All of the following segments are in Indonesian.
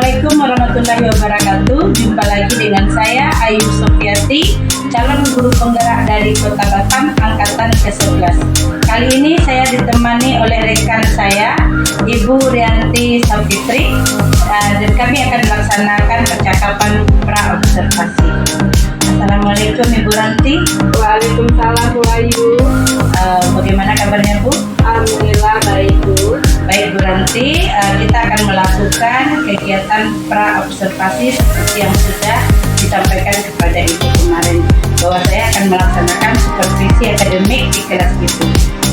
Assalamualaikum warahmatullahi wabarakatuh. Jumpa lagi dengan saya Ayu Sofiati, calon guru penggerak dari Kota Batam angkatan ke-11. Kali ini saya ditemani oleh rekan saya Ibu Rianti Savitri, dan kami akan melaksanakan percakapan pra-observasi. Assalamualaikum Ibu Rianti. Waalaikumsalam Bu Ayu. Bagaimana kabarnya Bu? Alhamdulillah baik Bu. Baik Bu Ranti, kita akan melakukan kegiatan pra-observasi seperti yang sudah disampaikan kepada Ibu kemarin, bahwa saya akan melaksanakan supervisi akademik di kelas itu.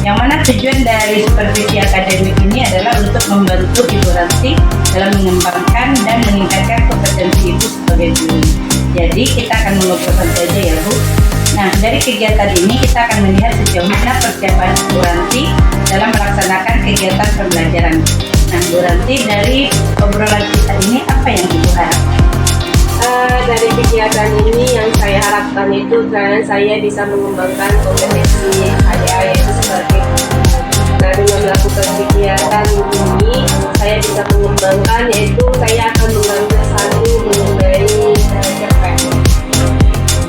Yang mana tujuan dari supervisi akademik ini adalah untuk membantu Ibu Ranti dalam mengembangkan dan meningkatkan kompetensi Ibu sebagai guru. Jadi kita akan mengobrol saja ya Bu. Nah, dari kegiatan ini kita akan melihat sejauh mana persiapan Bu Ranti dalam melaksanakan kegiatan pembelajaran. Nah, Bu Ranti, dari obrolan kita ini apa yang Ibu harapkan? Dari kegiatan ini yang saya harapkan itu kan saya bisa mengembangkan kompetensi saya yaitu sebagai guru. Nah, dengan melakukan kegiatan ini saya bisa mengembangkan, yaitu saya akan mengambil satu mengenai cerpen.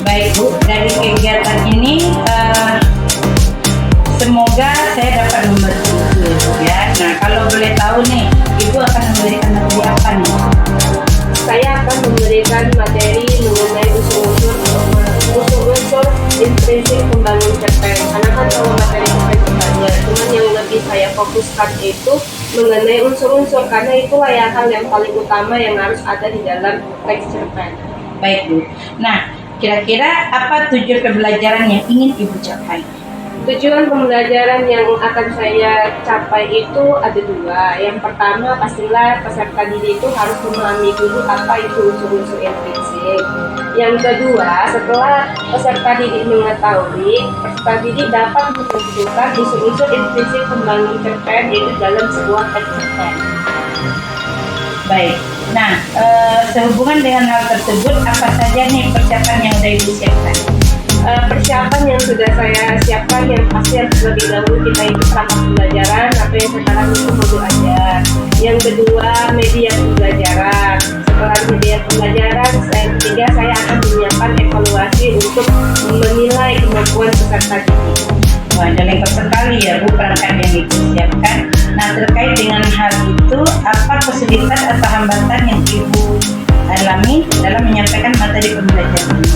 Baik Bu, dari kegiatan ini semoga saya dapat membantu Ibu ya. Nah, kalau boleh tahu nih, Ibu akan memberikan materi apa nih? Saya akan memberikan materi mengenai unsur-unsur intrinsik pembangun cerpen. Karena kan kalau materi cerpen itu banyak, cuman yang lebih saya fokuskan itu mengenai unsur-unsur, karena itulah hal yang paling utama yang harus ada di dalam teks cerpen. Baik Bu. Nah, kira-kira apa tujuan pembelajaran yang ingin Ibu capai? Tujuan pembelajaran yang akan saya capai itu ada dua. Yang pertama, pastilah peserta didik itu harus memahami dulu apa itu unsur-unsur intrinsik. Yang kedua, setelah peserta didik mengetahui, peserta didik dapat menentukan unsur-unsur intrinsik pembangun cerpen yaitu dalam sebuah teks cerpen. Baik. Nah, sehubungan dengan hal tersebut, apa saja nih persiapan yang sudah Ibu siapkan? Persiapan yang sudah saya siapkan yang pasti yang terlebih dahulu kita itu perangkat pembelajaran atau yang sekarang itu modul ajar. Yang kedua, media pembelajaran. Setelah media pembelajaran, yang ketiga saya akan menyiapkan evaluasi untuk menilai kemampuan peserta didik. Wah, ada lengkap sekali ya Bu perangkat yang Ibu siapkan. Nah, terkait dengan hal itu, apa kesulitan atau hambatan yang Ibu alami dalam menyampaikan materi pembelajaran ini?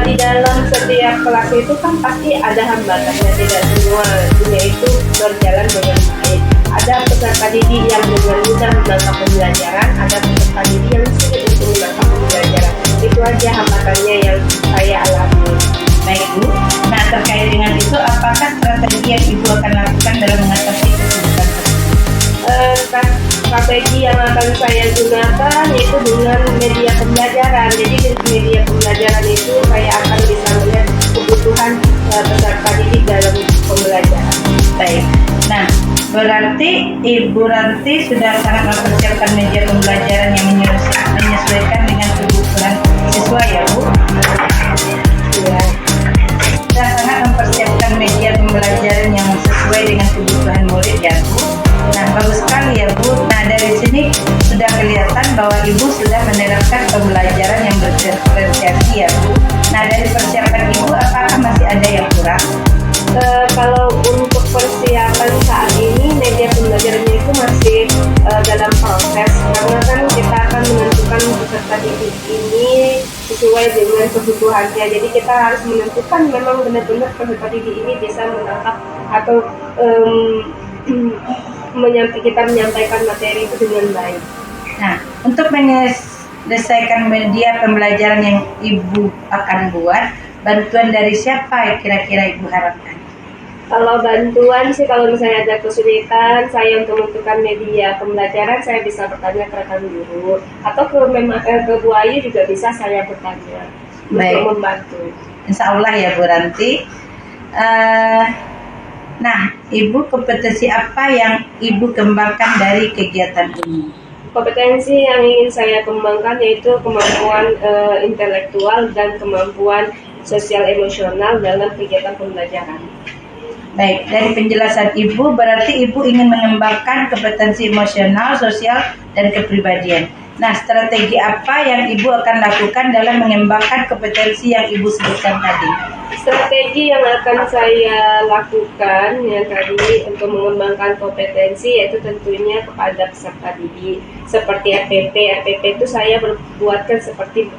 Di dalam setiap kelas itu kan pasti ada hambatannya, tidak semua itu berjalan dengan baik. Ada peserta didik yang dengan mudah menangkap pembelajaran, ada peserta didik yang sulit untuk menangkap pembelajaran. Itu aja hambatannya yang saya alami. Baik Bu. Nah, terkait dengan itu, apakah strategi yang Ibu akan lakukan dalam mengatasi kesulitan tersebut? Strategi yang akan saya gunakan yaitu dengan media pembelajaran. Jadi di media pembelajaran itu saya akan bisa melihat kebutuhan peserta didik dalam pembelajaran. Baik. Nah, berarti Ibu Ranti sudah sangat mempersiapkan media pembelajaran yang menyesuaikan dengan kebutuhan siswa ya Bu? Ya. Sudah sangat mempersiapkan media pembelajaran yang sesuai dengan kebutuhan murid ya Bu. Nah, bagus sekali ya Bu. Nah, dari sini sudah kelihatan bahwa Ibu sudah menerapkan pembelajaran yang berdiferensiasi ya Bu. Nah, dari persiapan Ibu, apakah masih ada yang kurang? Kalau untuk persiapan saat ini, media pembelajarannya itu masih dalam proses, karena kan kita akan menentukan peserta didik ini sesuai dengan kebutuhannya. Jadi kita harus menentukan memang benar-benar peserta didik ini bisa menangkap atau kita menyampaikan materi itu dengan baik. Nah, untuk menyelesaikan media pembelajaran yang Ibu akan buat, bantuan dari siapa kira-kira Ibu harapkan? Kalau bantuan sih, kalau misalnya ada kesulitan saya untuk menentukan media pembelajaran, saya bisa bertanya ke rekan guru atau ke Bu Ayu juga bisa saya bertanya. Baik. Untuk membantu. Insya Allah ya Bu Ranti. Nah, Ibu, kompetensi apa yang Ibu kembangkan dari kegiatan ini? Kompetensi yang ingin saya kembangkan yaitu kemampuan intelektual dan kemampuan sosial emosional dalam kegiatan pembelajaran. Baik, dari penjelasan Ibu, berarti Ibu ingin mengembangkan kompetensi emosional, sosial, dan kepribadian. Nah, strategi apa yang Ibu akan lakukan dalam mengembangkan kompetensi yang Ibu sebutkan tadi? Strategi yang akan saya lakukan yang tadi untuk mengembangkan kompetensi yaitu tentunya kepada peserta didik seperti RPP. RPP itu saya berbuatkan seperti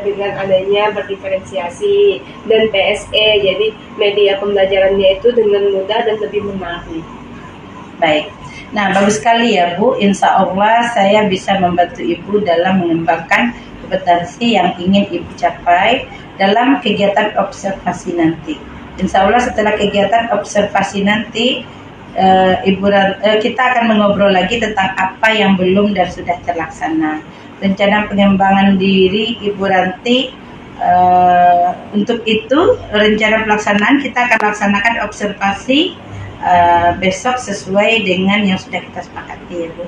dengan adanya berdiferensiasi dan PSE, jadi media pembelajarannya itu dengan mudah dan lebih menarik. Baik. Nah, bagus sekali ya Bu. Insya Allah saya bisa membantu Ibu dalam mengembangkan kompetensi yang ingin Ibu capai dalam kegiatan observasi nanti. Insya Allah setelah kegiatan observasi nanti, kita akan mengobrol lagi tentang apa yang belum dan sudah terlaksana. Rencana pengembangan diri Ibu Ranti, untuk itu rencana pelaksanaan kita akan laksanakan observasi besok sesuai dengan yang sudah kita sepakati ya Bu.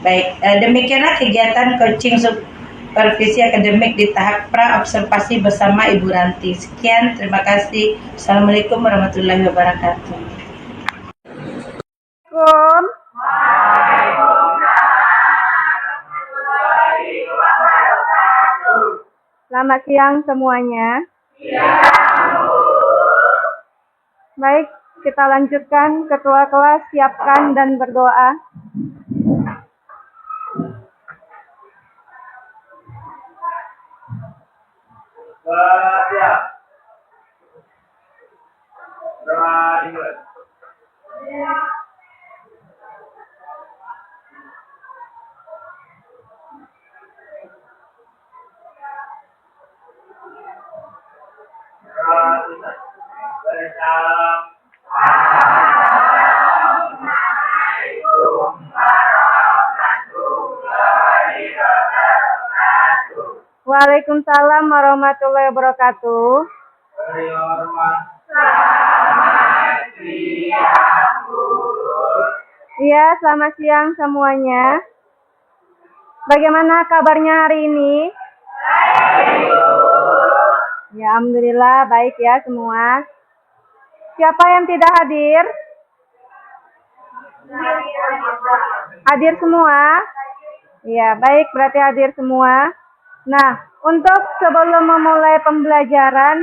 Baik, demikianlah kegiatan coaching supervisi akademik di tahap pra observasi bersama Ibu Ranti. Sekian, terima kasih. Assalamualaikum warahmatullahi wabarakatuh. Selamat siang semuanya. Baik, kita lanjutkan. Ketua kelas siapkan dan berdoa. Waalaikumsalam warahmatullahi wabarakatuh. Iya, selamat siang semuanya. Bagaimana kabarnya hari ini? Ya, alhamdulillah baik ya semua. Siapa yang tidak hadir? Hadir semua? Iya, baik, berarti hadir semua. Nah, untuk sebelum memulai pembelajaran,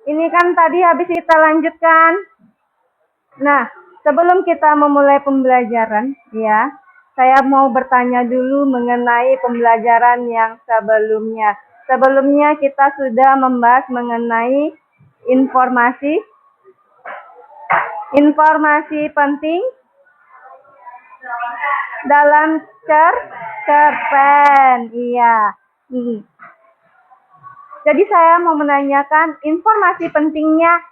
ini kan tadi habis kita lanjutkan. Nah, sebelum kita memulai pembelajaran, ya, saya mau bertanya dulu mengenai pembelajaran yang sebelumnya. Sebelumnya kita sudah membahas mengenai informasi penting dalam cerpen. Iya. Jadi saya mau menanyakan informasi pentingnya.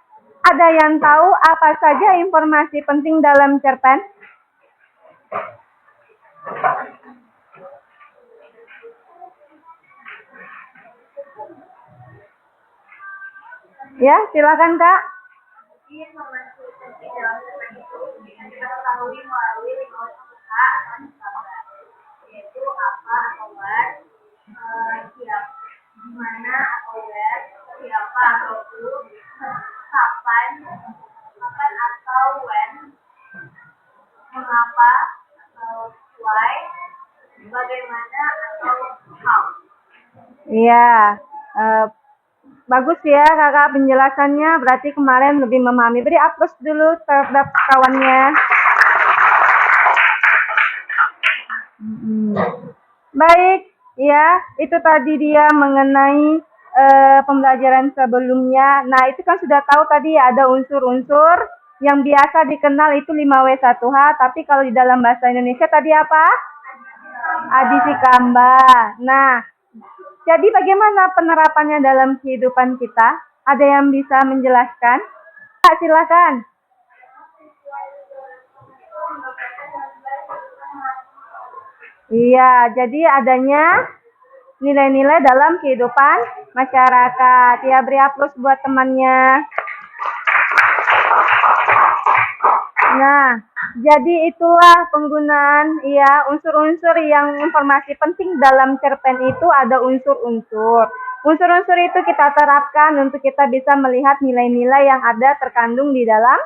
Ada yang tahu apa saja informasi penting dalam cerpen? Ya, silakan Kak. Informasi penting dalam cerpen itu yang kita ketahui melalui 5 muka yaitu apa atau what, siapa, gimana atau where, siapa atau who, kapan atau when, mengapa atau why, bagaimana atau how. Iya, bagus ya kakak penjelasannya, berarti kemarin lebih memahami. Beri aplaus dulu terhadap kawannya. Baik, ya itu tadi dia mengenai pembelajaran sebelumnya. Nah itu kan sudah tahu tadi ada unsur-unsur yang biasa dikenal itu 5W1H, tapi kalau di dalam bahasa Indonesia tadi apa? Adisi kamba. Nah, jadi bagaimana penerapannya dalam kehidupan kita? Ada yang bisa menjelaskan? Kak, silakan. Iya, jadi adanya nilai-nilai dalam kehidupan masyarakat. Ya, beri aplaus buat temannya. Nah, jadi itulah penggunaan unsur-unsur yang informasi penting dalam cerpen itu ada unsur-unsur. Unsur-unsur itu kita terapkan untuk kita bisa melihat nilai-nilai yang ada terkandung di dalam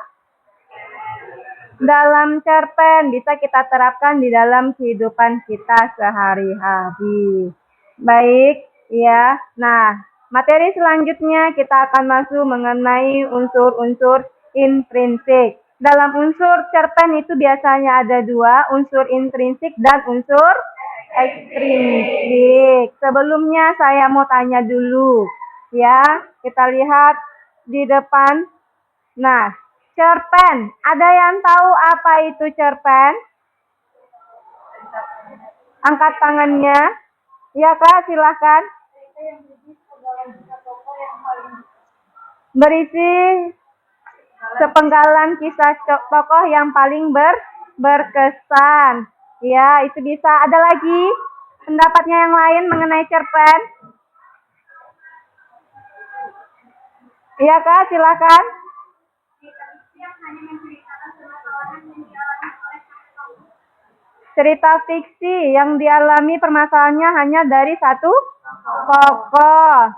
dalam cerpen bisa kita terapkan di dalam kehidupan kita sehari-hari. Baik, ya. Nah, materi selanjutnya kita akan masuk mengenai unsur-unsur intrinsik. Dalam unsur cerpen itu biasanya ada dua, unsur intrinsik dan unsur ekstrinsik. Sebelumnya saya mau tanya dulu, ya. Kita lihat di depan. Nah, cerpen. Ada yang tahu apa itu cerpen? Angkat tangannya. Ya Kak, silakan. Berisi sepenggalan kisah tokoh yang paling berkesan. Ya, itu bisa. Ada lagi pendapatnya yang lain mengenai cerpen? Iya Kak, silakan. Cerita fiksi yang dialami permasalahannya hanya dari satu tokoh.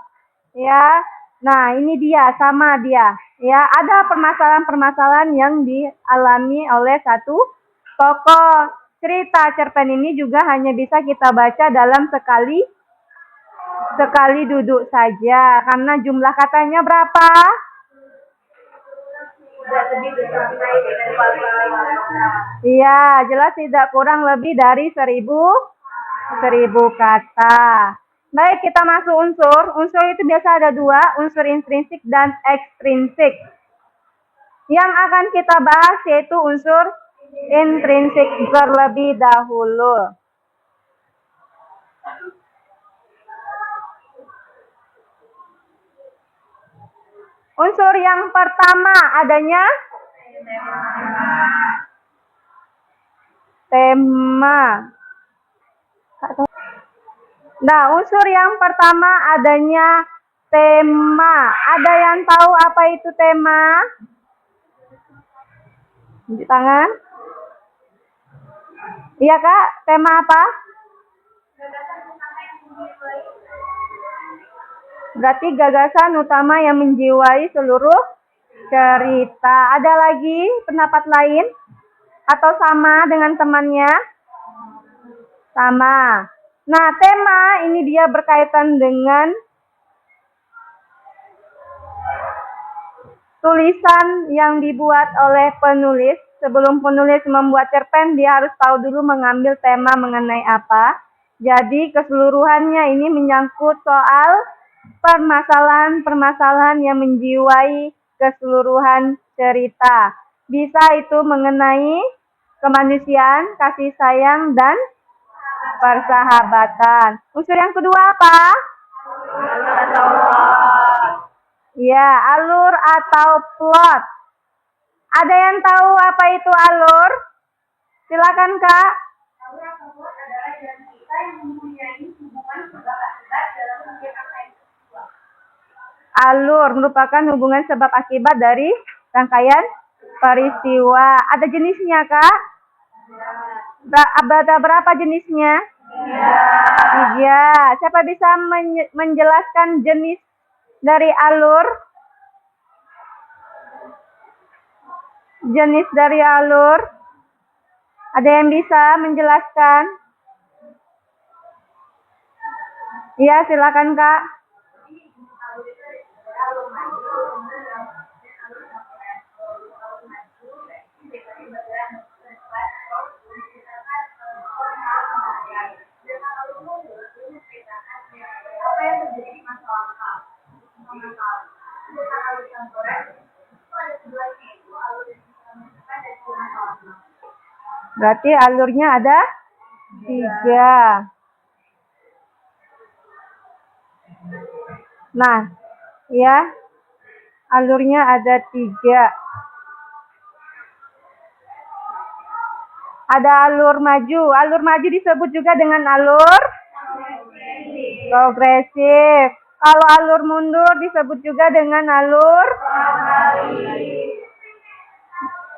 Ya. Nah, ini dia, sama dia. Ya, ada permasalahan-permasalahan yang dialami oleh satu tokoh. Cerita cerpen ini juga hanya bisa kita baca dalam sekali duduk saja. Karena jumlah katanya berapa? Iya, jelas tidak kurang lebih dari 1000 kata. Baik, kita masuk unsur. Unsur itu biasa ada dua, unsur intrinsik dan ekstrinsik. Yang akan kita bahas yaitu unsur intrinsik terlebih dahulu. Unsur yang pertama adanya tema. Nah, unsur yang pertama adanya tema. Ada yang tahu apa itu tema? Tunjuk tangan. Iya Kak, tema apa? Berarti gagasan utama yang menjiwai seluruh cerita. Ada lagi pendapat lain? Atau sama dengan temannya? Sama. Nah, tema ini dia berkaitan dengan tulisan yang dibuat oleh penulis. Sebelum penulis membuat cerpen, dia harus tahu dulu mengambil tema mengenai apa. Jadi keseluruhannya ini menyangkut soal permasalahan-permasalahan yang menjiwai keseluruhan cerita. Bisa itu mengenai kemanusiaan, kasih sayang, dan persahabatan. Unsur yang kedua apa? Ya, alur atau plot. Ada yang tahu apa itu alur? Silakan Kak. Alur atau plot adalah jalan cerita yang mempunyai hubungan sebab akibat dalam kegiatan peristiwa. Alur merupakan hubungan sebab akibat dari rangkaian peristiwa. Ada jenisnya Kak? Ada berapa jenisnya? 3. Siapa bisa menjelaskan jenis dari alur? Jenis dari alur? Ada yang bisa menjelaskan? Iya, silakan Kak. Apa yang terjadi di masa lampau? Berarti alurnya ada 3. Nah, ya, alurnya ada 3. Ada alur maju. Alur maju disebut juga dengan alur progresif. Kalau alur mundur disebut juga dengan alur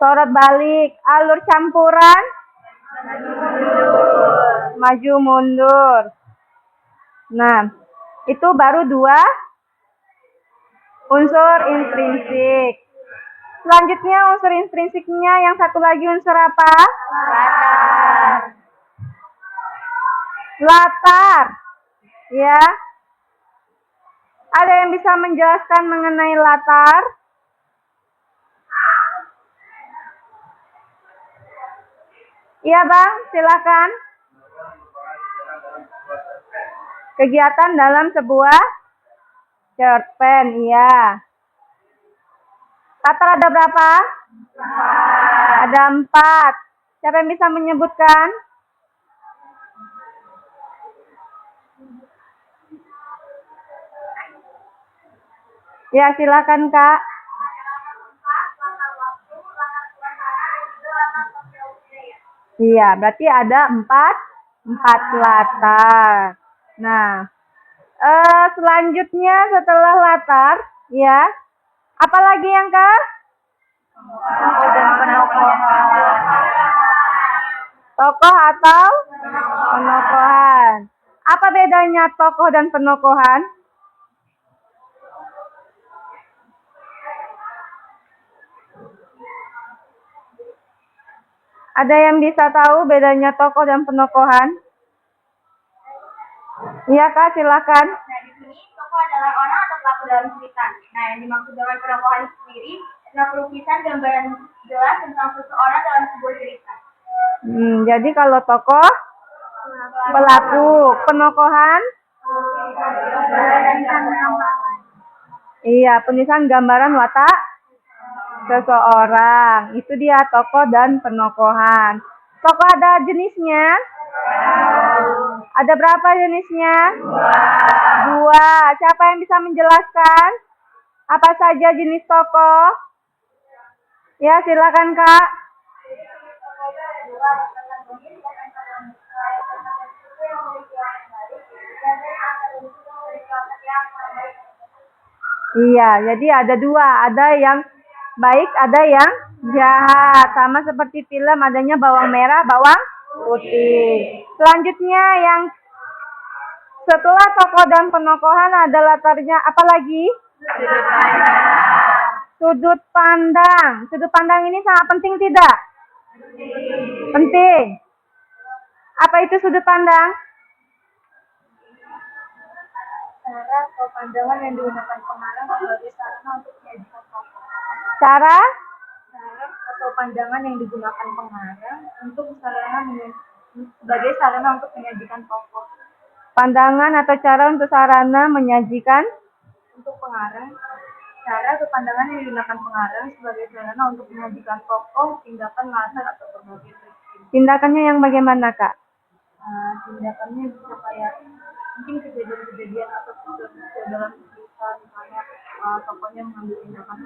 sorot balik. Alur campuran maju mundur. Nah, itu baru 2 unsur intrinsik. Selanjutnya unsur intrinsiknya yang satu lagi unsur apa? Latar. Ya. Ada yang bisa menjelaskan mengenai latar? Iya Bang, silakan. Kegiatan dalam sebuah cerpen, iya. Latar ada berapa? Ada 4. Siapa yang bisa menyebutkan? Ya, silakan Kak. Iya, berarti ada 4 latar. Nah, selanjutnya setelah latar, ya, apa lagi yang Kak? Tokoh atau penokohan. Apa bedanya tokoh dan penokohan? Ada yang bisa tahu bedanya tokoh dan penokohan? Iya Kak, silakan. Nah, di sini tokoh adalah orang atau pelaku dalam cerita. Nah, yang dimaksud dengan penokohan sendiri adalah pelukisan gambaran jelas tentang seseorang dalam sebuah cerita. Jadi kalau tokoh, pelaku, penokohan, iya, penulisan gambaran watak seseorang. Itu dia tokoh dan penokohan. Tokoh ada jenisnya? Ada berapa jenisnya? 2. Siapa yang bisa menjelaskan? Apa saja jenis tokoh? Ya, silakan Kak. Iya, jadi ada 2. Ada yang baik, ada yang jahat. Sama seperti film, adanya bawang merah, bawang putih. Selanjutnya yang setelah tokoh dan penokohan ada latarnya apa lagi? Sudut pandang. Sudut pandang ini sangat penting tidak? Penting. Apa itu sudut pandang? Cara atau pandangan yang digunakan pengarang sebagai sarana untuk menyajikan tokoh. Cara Atau pandangan yang digunakan pengarang untuk sebagai sarana untuk menyajikan tokoh. pandangan atau cara untuk sarana menyajikan Untuk pengarang, cara atau pandangan yang digunakan pengarang sebagai sarana untuk menyajikan tokoh, tindakan, latar atau berbagai peristiwa. tindakannya yang bagaimana Kak? Tindakannya bisa kayak mungkin kejadian-kejadian atau peristiwa dalam cerita, misalnya tokohnya mengambil tindakan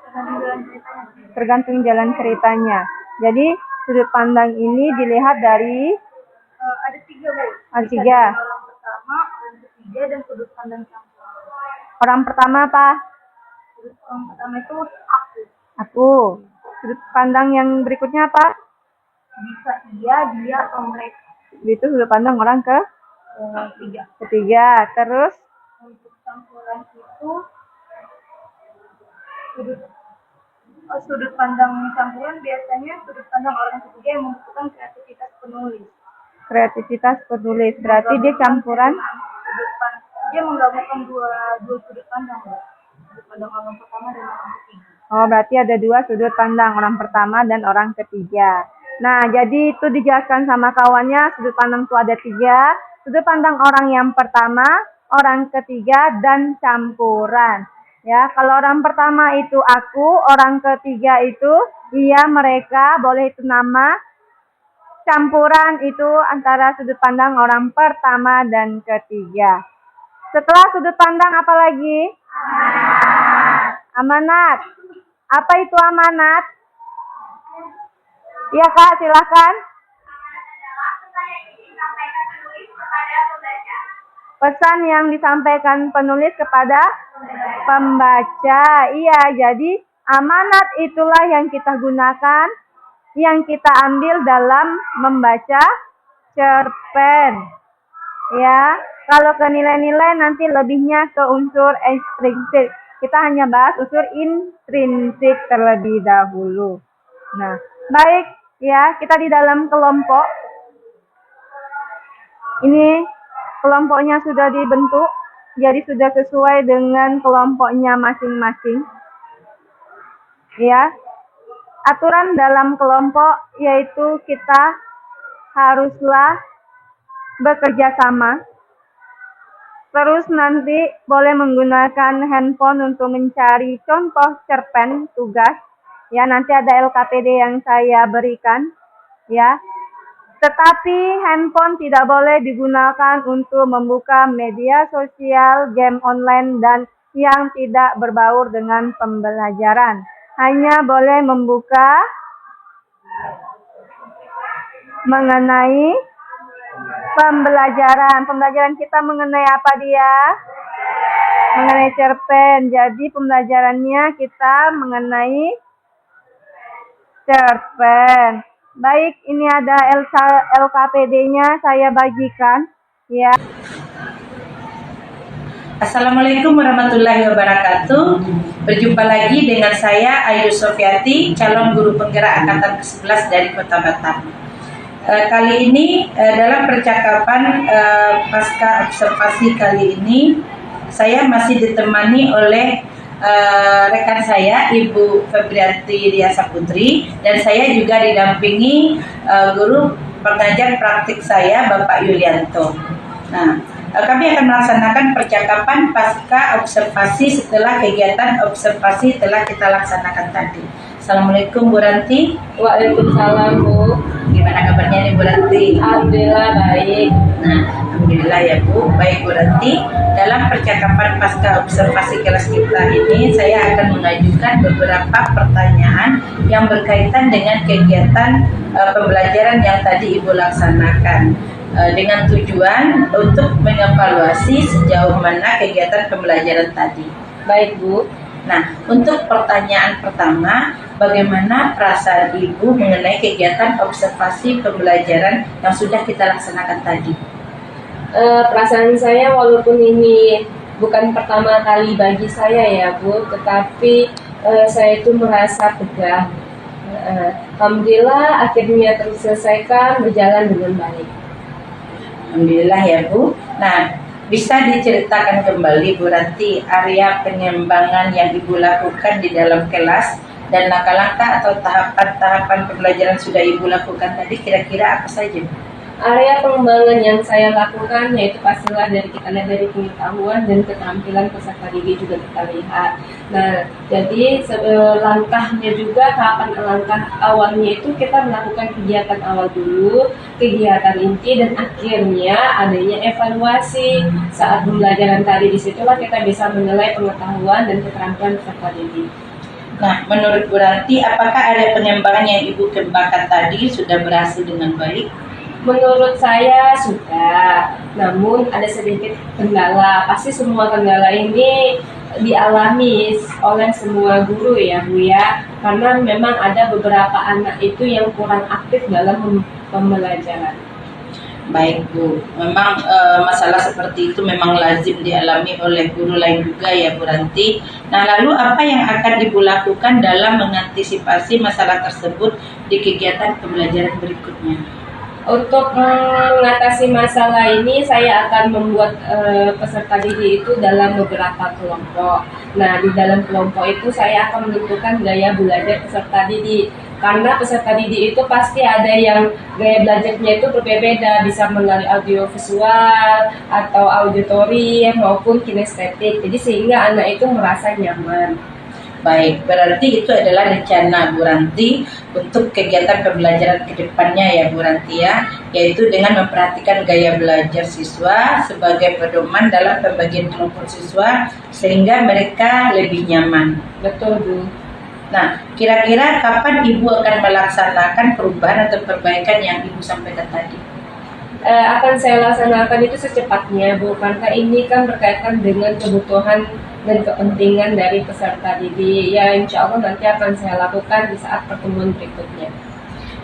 tergantung dalam ceritanya. Tergantung jalan ceritanya. Jadi sudut pandang ini dilihat dari Ada 3 Bu. Ada Bisa 3. dari orang pertama, orang ketiga, dan sudut pandang campur. Orang pertama apa? Sudut orang pertama itu aku. Aku. Sudut pandang yang berikutnya apa? Bisa iya, dia, atau mereka. Itu sudut pandang orang Tiga. ketiga. Terus Untuk campuran itu sudut pandang campuran biasanya sudut pandang orang ketiga yang membutuhkan kreativitas penulis. kreativitas penulis. Berarti dia campuran. Dia menggabungkan dua sudut pandang, Mbak. Sudut pandang orang pertama dan orang ketiga. Oh, berarti ada 2 sudut pandang, orang pertama dan orang ketiga. Nah, jadi itu dijelaskan sama kawannya, sudut pandang itu ada 3. Sudut pandang orang yang pertama, orang ketiga, dan campuran. Ya, kalau orang pertama itu aku, orang ketiga itu dia, mereka, boleh itu nama. Campuran itu antara sudut pandang orang pertama dan ketiga. Setelah sudut pandang apa lagi? Amanat. Apa itu amanat? Iya Kak, silakan. Pesan yang disampaikan penulis kepada pembaca. Iya, jadi amanat itulah yang kita gunakan, yang kita ambil dalam membaca cerpen. Ya, kalau ke nilai-nilai nanti lebihnya ke unsur ekstrinsik. kita hanya bahas unsur intrinsik terlebih dahulu. Nah, baik ya, kita di dalam kelompok. Ini kelompoknya sudah dibentuk, jadi sudah sesuai dengan kelompoknya masing-masing. Ya, aturan dalam kelompok yaitu kita haruslah bekerja sama. Terus nanti boleh menggunakan handphone untuk mencari contoh cerpen tugas. Ya, nanti ada LKPD yang saya berikan. Ya, tetapi handphone tidak boleh digunakan untuk membuka media sosial, game online, dan yang tidak berbaur dengan pembelajaran. Hanya boleh membuka mengenai pembelajaran. Pembelajaran kita mengenai apa dia? Mengenai cerpen. Jadi pembelajarannya kita mengenai cerpen. Baik, ini ada LKPD-nya saya bagikan. Ya. Assalamualaikum warahmatullahi wabarakatuh. Berjumpa lagi dengan saya Ayu Sofiati, calon guru penggerak angkatan ke-11 dari Kota Batam. Kali ini dalam percakapan pasca observasi kali ini saya masih ditemani oleh rekan saya Ibu Febrianti Riasa Putri, dan saya juga didampingi guru pengajar praktik saya Bapak Yulianto. Nah, kami akan melaksanakan percakapan pasca observasi setelah kegiatan observasi telah kita laksanakan tadi. Assalamualaikum Bu Ranti. Waalaikumsalam Bu. Gimana kabarnya nih Bu Ranti? Alhamdulillah baik. Nah, alhamdulillah ya Bu. Baik Bu Ranti, dalam percakapan pasca observasi kelas kita ini saya akan mengajukan beberapa pertanyaan yang berkaitan dengan kegiatan pembelajaran yang tadi Ibu laksanakan, dengan tujuan untuk mengevaluasi sejauh mana kegiatan pembelajaran tadi. Baik Bu. Nah, untuk pertanyaan pertama, bagaimana perasaan Ibu mengenai kegiatan observasi pembelajaran yang sudah kita laksanakan tadi? Perasaan saya walaupun ini bukan pertama kali bagi saya ya Bu, tetapi saya itu merasa tegang. Alhamdulillah akhirnya terselesaikan, berjalan dengan baik. Alhamdulillah ya Bu. Nah, bisa diceritakan kembali Bu Ranti area pengembangan yang Ibu lakukan di dalam kelas dan langkah-langkah atau tahapan-tahapan pembelajaran sudah Ibu lakukan tadi, kira-kira apa saja? Area pengembangan yang saya lakukan yaitu pastilah dari kita lihat dari pengetahuan dan keterampilan peserta didik juga kita lihat. Nah, jadi langkahnya juga tahapan langkah awalnya itu kita melakukan kegiatan awal dulu, kegiatan inti, dan akhirnya adanya evaluasi saat pembelajaran tadi. Disitulah kita bisa menilai pengetahuan dan keterampilan peserta didik. Nah, menurut Bu Ranti, apakah area pengembangan yang Ibu kembangkan tadi sudah berhasil dengan baik? Menurut saya sudah, namun ada sedikit kendala. Pasti semua kendala ini dialami oleh semua guru ya Bu ya, karena memang ada beberapa anak itu yang kurang aktif dalam pembelajaran. Baik Bu, memang masalah seperti itu memang lazim dialami oleh guru lain juga ya Bu Ranti. Nah, lalu apa yang akan Ibu lakukan dalam mengantisipasi masalah tersebut di kegiatan pembelajaran berikutnya? Untuk mengatasi masalah ini, saya akan membuat peserta didik itu dalam beberapa kelompok. Nah, di dalam kelompok itu saya akan menentukan gaya belajar peserta didik. Karena peserta didik itu pasti ada yang gaya belajarnya itu berbeda, bisa melalui audiovisual atau auditory maupun kinestetik. Jadi sehingga anak itu merasa nyaman. Baik, berarti itu adalah rencana Bu Ranti untuk kegiatan pembelajaran ke depannya ya Bu Ranti ya, yaitu dengan memperhatikan gaya belajar siswa sebagai pedoman dalam pembagian kelompok siswa sehingga mereka lebih nyaman. Betul Bu. Nah, kira-kira kapan Ibu akan melaksanakan perubahan atau perbaikan yang Ibu sampaikan tadi? Akan saya laksanakan itu secepatnya Bu, karena ini kan berkaitan dengan kebutuhan dan kepentingan dari peserta didik. Ya, insya Allah nanti akan saya lakukan di saat pertemuan berikutnya.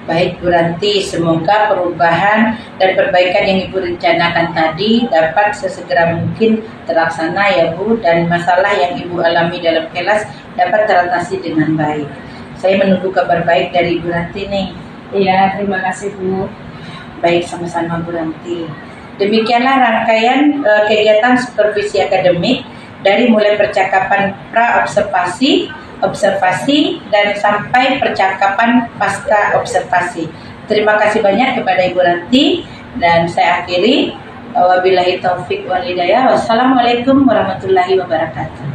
Baik Bu Ranti, semoga perubahan dan perbaikan yang Ibu rencanakan tadi dapat sesegera mungkin terlaksana ya Bu, dan masalah yang Ibu alami dalam kelas dapat teratasi dengan baik. Saya menunggu kabar baik dari Bu Ranti nih. Iya, terima kasih Bu. Baik, sama-sama Bu Ranti. Demikianlah rangkaian kegiatan supervisi akademik dari mulai percakapan pra-observasi, observasi, dan sampai percakapan pasca observasi. Terima kasih banyak kepada Ibu Ranti, dan saya akhiri. Wabillahi taufik wal hidayah. Wassalamualaikum warahmatullahi wabarakatuh.